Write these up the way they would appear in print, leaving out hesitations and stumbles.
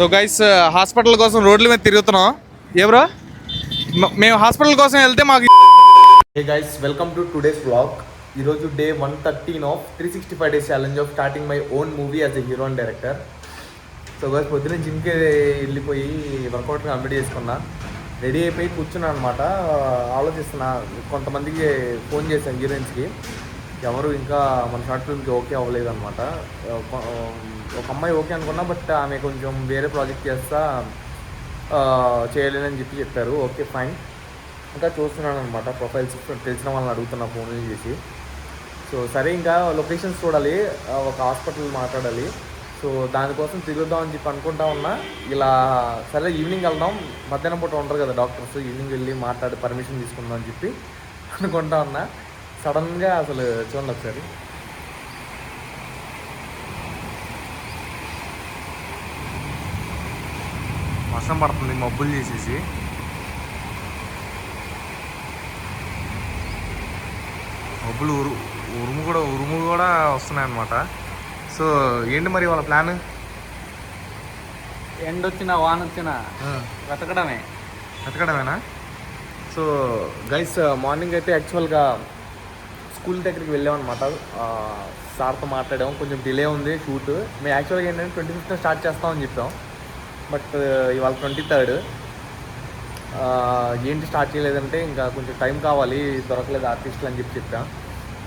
So guys hospital కోసం రోడ్ల మీద తిరుగుతున్నాం. ఏ బ్రో మేము హాస్పిటల్ కోసం వెళ్తే మాకు hey guys welcome to today's vlog. ఈరోజు day 113 of 365 days challenge of starting my own movie as a hero and director. So guys పొద్దున్న జిమ్కి వెళ్ళిపోయి వర్కౌట్ కంప్లీట్ చేసుకున్నా, రెడీ అయిపోయి కూర్చున్నాను అనమాట. ఆలోచిస్తున్నా, కొంతమందికి ఫోన్ చేశాను హీరోయిన్స్కి, ఎవరు ఇంకా మన షార్ట్ ఫిల్మ్కి ఓకే అవ్వలేదు అనమాట. ఒక అమ్మాయి ఓకే అనుకున్నా, బట్ ఆమె కొంచెం వేరే ప్రాజెక్ట్ చేస్తా చేయలేనని చెప్పారు. ఓకే ఫైన్, ఇంకా చూస్తున్నాను అనమాట. ప్రొఫైల్స్ తెలిసిన వాళ్ళని అడుగుతున్నా ఫోన్లు చేసి. సో సరే, ఇంకా లొకేషన్స్ చూడాలి, ఒక హాస్పిటల్ మాట్లాడాలి. సో దానికోసం తిరుగుదాం అని అనుకుంటా ఉన్నా. ఇలా సరే ఈవినింగ్ వెళ్దాం, మధ్యాహ్నం పూట ఉంటారు కదా డాక్టర్స్, ఈవినింగ్ వెళ్ళి మాట్లాడి పర్మిషన్ తీసుకుందాం అని చెప్పి అనుకుంటా ఉన్నా. సడన్గా అసలు చూడండి ఒకసారి, వర్షం పడుతుంది మబ్బులు చేసేసి. మబ్బులు ఉరుము కూడా వస్తున్నాయి అన్నమాట. సో ఏంటి మరి వాళ్ళ ప్లాన్? ఎండ వచ్చినా వాన వచ్చినా వెతకడమేనా? సో గైస్ మార్నింగ్ అయితే యాక్చువల్గా స్కూల్ దగ్గరికి వెళ్ళామన్నమాట. సార్తో మాట్లాడాము, కొంచెం డిలే ఉంది షూట్. మేము యాక్చువల్గా ఏంటంటే 25th స్టార్ట్ చేస్తామని చెప్పాం, బట్ ఇవాళ 23rd. ఏంటి స్టార్ట్ చేయలేదంటే ఇంకా కొంచెం టైం కావాలి, దొరకలేదు ఆర్టిస్టులు అని చెప్పాం.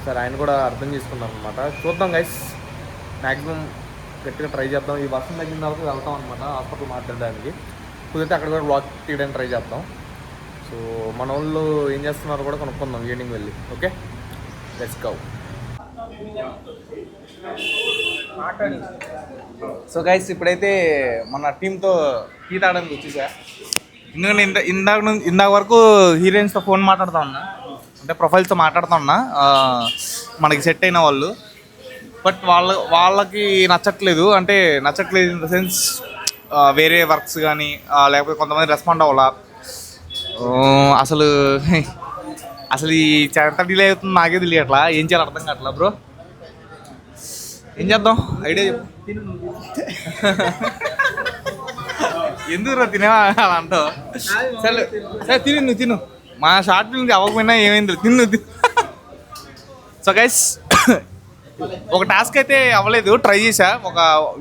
సరే ఆయన కూడా అర్థం చేసుకున్నాం అనమాట. చూద్దాం గైస్, మ్యాక్సిమం గట్టిగా ట్రై చేద్దాం. ఈ వర్షం తగ్గిన తర్వాత వెళ్తాం అనమాట హాస్పిటల్ మాట్లాడడానికి. కుదిరితే అక్కడ కూడా బ్లాగ్ తీయడానికి ట్రై చేద్దాం. సో మన వాళ్ళు ఏం చేస్తున్నారో కూడా కొనుక్కుందాం ఈవినింగ్ వెళ్ళి. Okay, let's go. So guys ఇప్పుడైతే మన టీంతో టీ తాగడానికి వచ్చేసా. ఎందుకంటే ఇందాక వరకు హీరోయిన్స్తో ఫోన్ మాట్లాడుతూ ఉన్నా, అంటే ప్రొఫైల్స్తో మాట్లాడుతూ ఉన్నా, మనకి సెట్ అయిన వాళ్ళు. బట్ వాళ్ళకి నచ్చట్లేదు ఇన్ ద సెన్స్ వేరే వర్క్స్ కానీ, లేకపోతే కొంతమంది రెస్పాండ్ అవ్వాలా. అసలు ఈ ఎంత డిలే అవుతుంది నాకే తెలియట్లా, ఏం చేయాలి అర్థం కావట్లా. బ్రో ఏం చేద్దాం, ఐడియా చెప్పు. ఎందుకు తినేవా అలా అంటావు? సరే సరే నువ్వు తిను, మా షార్ట్ ఫిల్మ్ అవ్వకపోయినా ఏమైంది, తిను. సో గైస్ ఒక టాస్క్ అయితే అవ్వలేదు, ట్రై చేసా. ఒక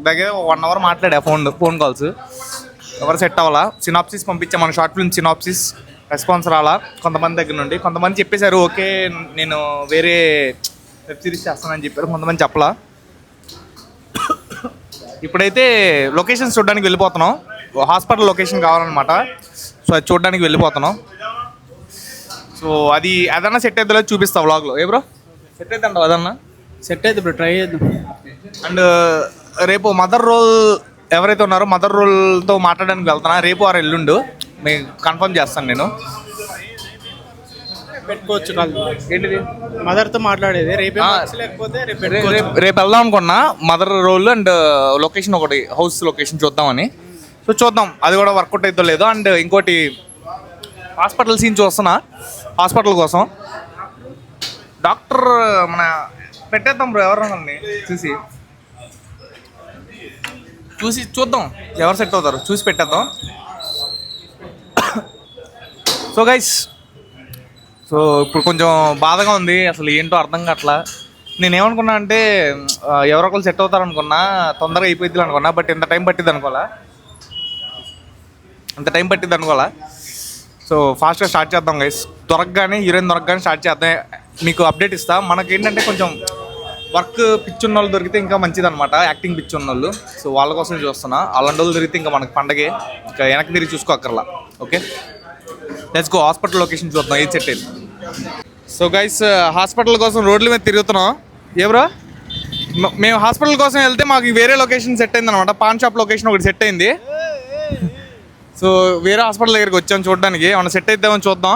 దగ్గర 1 hour మాట్లాడా ఫోన్ కాల్స్, ఎవరు సెట్ అవ్వాలా. సినాప్సిస్ పంపించా, మన షార్ట్ ఫిల్మ్ సినాప్సిస్, రెస్పాన్స్ రాలా కొంతమంది దగ్గర నుండి. కొంతమంది చెప్పేశారు ఓకే నేను వేరే వెబ్ సిరీస్ చేస్తానని చెప్పారు, కొంతమంది చెప్పలా. ఇప్పుడైతే లొకేషన్స్ చూడడానికి వెళ్ళిపోతున్నాం. హాస్పిటల్ లొకేషన్ కావాలన్నమాట. సో అది చూడడానికి వెళ్ళిపోతున్నాం. సో అది అదన్నా సెట్ అవుతుందో చూపిస్తా వ్లాగ్లో. ఏ బ్రో సెట్ అవుతుందంట? అదన్నా సెట్ అయితే బ్రో, ట్రై చేద్దాం. అండ్ రేపు మదర్ రోల్ ఎవరైతే ఉన్నారో మదర్ రోల్తో మాట్లాడడానికి వెళ్తున్నా, రేపు ఆరు ఎల్లుండు మీకు కన్ఫర్మ్ చేస్తాను నేను. పెట్టుకోవచ్చు కాదు ఏంటిది మదర్తో మాట్లాడేది, లేకపోతే రేపు వెళ్దాం అనుకున్నా. మదర్ రోల్ అండ్ లొకేషన్ ఒకటి హౌస్ లొకేషన్ చూద్దామని. సో చూద్దాం అది కూడా వర్కౌట్ అవుతుందో లేదో. అండ్ ఇంకోటి హాస్పిటల్ సీన్ చూస్తున్నా, హాస్పిటల్ కోసం. డాక్టర్ మన పెట్టేద్దాం బ్రో, ఎవరన్నా చూసి చూద్దాం ఎవరు సెట్ అవుతారు, చూసి పెట్టేద్దాం. సో గైస్, సో ఇప్పుడు కొంచెం బాధగా ఉంది, అసలు ఏంటో అర్థం కావట్లా. నేనేమనుకున్నా అంటే ఎవరో ఒకరు సెట్ అవుతారు అనుకున్నా, తొందరగా అయిపోద్ది అనుకున్నా. బట్ ఇంత టైం పట్టిద్ది అనుకోవాలా. సో ఫాస్ట్గా స్టార్ట్ చేద్దాం గైస్. హీరోయిన్ దొరకగానే స్టార్ట్ చేద్దాం. మీకు అప్డేట్ ఇస్తా. మనకేంటంటే కొంచెం వర్క్ పిచ్చున్న వాళ్ళు దొరికితే ఇంకా మంచిది అనమాట, యాక్టింగ్ పిచ్చున్న వాళ్ళు. సో వాళ్ళ కోసం చూస్తున్నా. అలాంటి వాళ్ళు దొరికితే ఇంకా మనకి పండగే, ఇంకా వెనక్కి తిరిగి చూసుకోక్కర్లా. Okay let's go. Hospital location చూద్దాం ఏది సెట్ అయింది. సో గైస్ హాస్పిటల్ కోసం రోడ్ల మీద తిరుగుతున్నాం. ఏ బ్రో మేము హాస్పిటల్ కోసం వెళ్తే మాకు వేరే లొకేషన్ సెట్ అయింది అనమాట. పాన్ షాప్ లొకేషన్ ఒకటి సెట్ అయింది. సో వేరే హాస్పిటల్ దగ్గరికి వచ్చాం చూడడానికి, ఏమన్నా సెట్ అయిద్దామని చూద్దాం.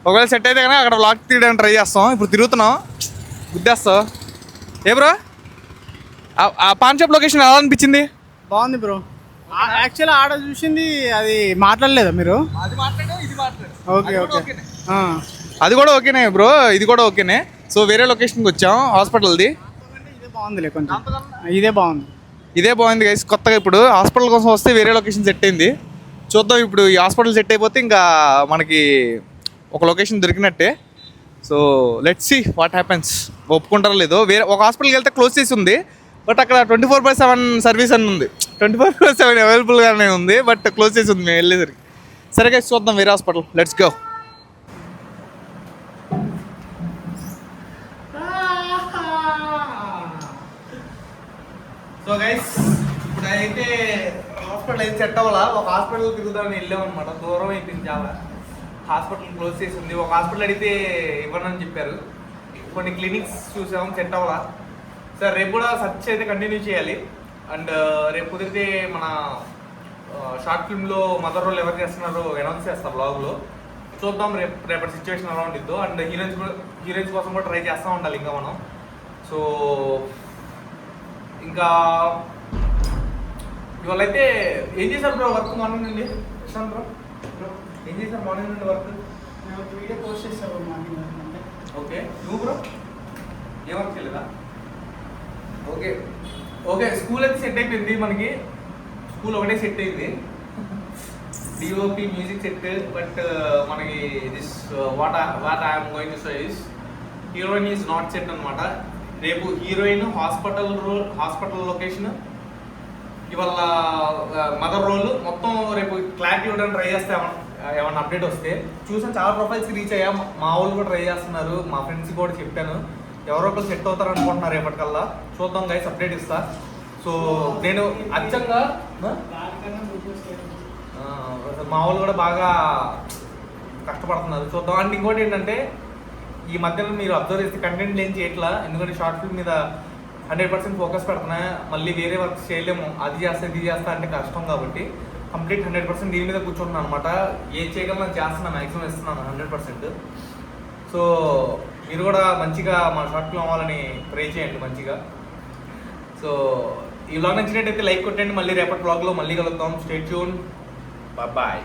ఒకవేళ సెట్ అయితే కనుక అక్కడ బ్లాక్ తీయడానికి ట్రై చేస్తాం. ఇప్పుడు తిరుగుతున్నాం, గుద్దేస్తాం. ఏ బ్రో ఆ పాన్ షాప్ లొకేషన్ ఎలా అనిపించింది? బాగుంది బ్రో. యాక్చువల్లీ ఆడ చూసింది అది మాట్లాడలేదా మీరు? ఓకే ఓకే, అది కూడా ఓకేనే బ్రో, ఇది కూడా ఓకేనే. సో వేరే లొకేషన్కి వచ్చాం హాస్పిటల్ది. ఇదే బాగుందిలే, కొంచెం ఇదే బాగుంది. ఇదే బాగుంది గైస్. కొత్తగా ఇప్పుడు హాస్పిటల్ కోసం వస్తే వేరే లొకేషన్ సెట్ అయింది. చూద్దాం ఇప్పుడు ఈ హాస్పిటల్ సెట్ అయిపోతే ఇంకా మనకి ఒక లొకేషన్ దొరికినట్టే. So let's see what happens. ఒప్పుకుంటారో లేదో. వేరే ఒక హాస్పిటల్కి వెళ్తే క్లోజ్ చేసి ఉంది, బట్ అక్కడ 24/7 సర్వీస్ అని ఉంది. 24/7 అవైలబుల్గానే ఉంది, బట్ క్లోజ్ చేసి ఉంది మేము వెళ్ళేసరికి. సరే గైస్, చూద్దాం వేరే hospital. Let's go. So guys, ఇప్పుడు అయితే హాస్పిటల్ అయితే సెట్ అవ్వాలా. ఒక హాస్పిటల్ తిరుగుదామని వెళ్ళాం అనమాట. దూరం అయిపోయింది చాలా. హాస్పిటల్ క్లోజ్ చేసి ఉంది. ఒక హాస్పిటల్ అడిగితే ఇవ్వనని చెప్పారు. కొన్ని క్లినిక్స్ చూసాము, సెట్ అవ్వాలా. సార్ రేపు కూడా సర్చ్ అయితే కంటిన్యూ చేయాలి. అండ్ రేపు కుదిరితే మన షార్ట్ ఫిల్మ్లో మదర్ రోల్ ఎవరు చేస్తున్నారో అనౌన్స్ చేస్తాం బ్లాగ్లో. చూద్దాం రేపటి సిచ్యువేషన్ ఎలా ఉండిద్దో. అండ్ హీరోయిన్స్ కోసం కూడా ట్రై చేస్తూ ఉండాలి ఇంకా మనం. సో ఇంకా ఇవాళ అయితే ఏం చేశారు బ్రో వర్క్ మార్నింగ్ నుండి? ప్రశాంత్ బ్రో ఏం చేశారు మార్నింగ్ నుండి వర్క్? వీడియో పోస్ట్ చేసావు మార్నింగ్. ఓకే, నువ్వు బ్రో ఏం వర్క్ చేయలేదా? ఓకే ఓకే, స్కూల్ అయితే సెట్ అయిపోయింది మనకి. స్కూల్ ఒకటే సెట్ అయింది, డిఓపి మ్యూజిక్ సెట్. బట్ మనకి this what I'm going to say is heroine is not set అనమాట. రేపు హీరోయిన్ హాస్పిటల్ లొకేషన్, ఇవాళ మదర్ రోల్ మొత్తం రేపు క్లారిటీ ఇవ్వడానికి ట్రై చేస్తే ఏమన్నా అప్డేట్ వస్తే. చూసాను చాలా ప్రొఫైల్స్కి రీచ్ అయ్యా. మా వాళ్ళు కూడా ట్రై చేస్తున్నారు, మా ఫ్రెండ్స్ కూడా చెప్పాను. ఎవరో ఒకరు సెట్ అవుతారు అనుకుంటున్నారు రేపటికల్లా. చూద్దాం గైస్, అప్డేట్ ఇస్తా. సో నేను అచ్చంగా మా వాళ్ళు కూడా బాగా కష్టపడుతున్నారు, చూద్దాం. అండ్ ఇంకోటి ఏంటంటే ఈ మధ్యలో మీరు అబ్జర్వ్ చేస్తే కంటెంట్ ఏం చేయట్లా. ఎందుకంటే షార్ట్ ఫిల్మ్ మీద 100% ఫోకస్ పెడుతున్నా. మళ్ళీ వేరే వర్క్ చేయలేము, అది చేస్తా ఇది చేస్తా అంటే కష్టం. కాబట్టి కంప్లీట్ 100% దీని మీద కూర్చుంటున్నాను అనమాట. ఏం చేయగలను చేస్తున్నా, మ్యాక్సిమం ఇస్తున్నాను 100%. సో మీరు కూడా మంచిగా మా షార్ట్ ఫిల్మ్ అవ్వాలని ట్రై చేయండి మంచిగా. సో ఈ వ్లాగ్ నచ్చినట్టయితే లైక్ కొట్టండి. మళ్ళీ రేపటి వ్లాగ్లో మళ్ళీ కలుద్దాం. Stay tune. బాయ్.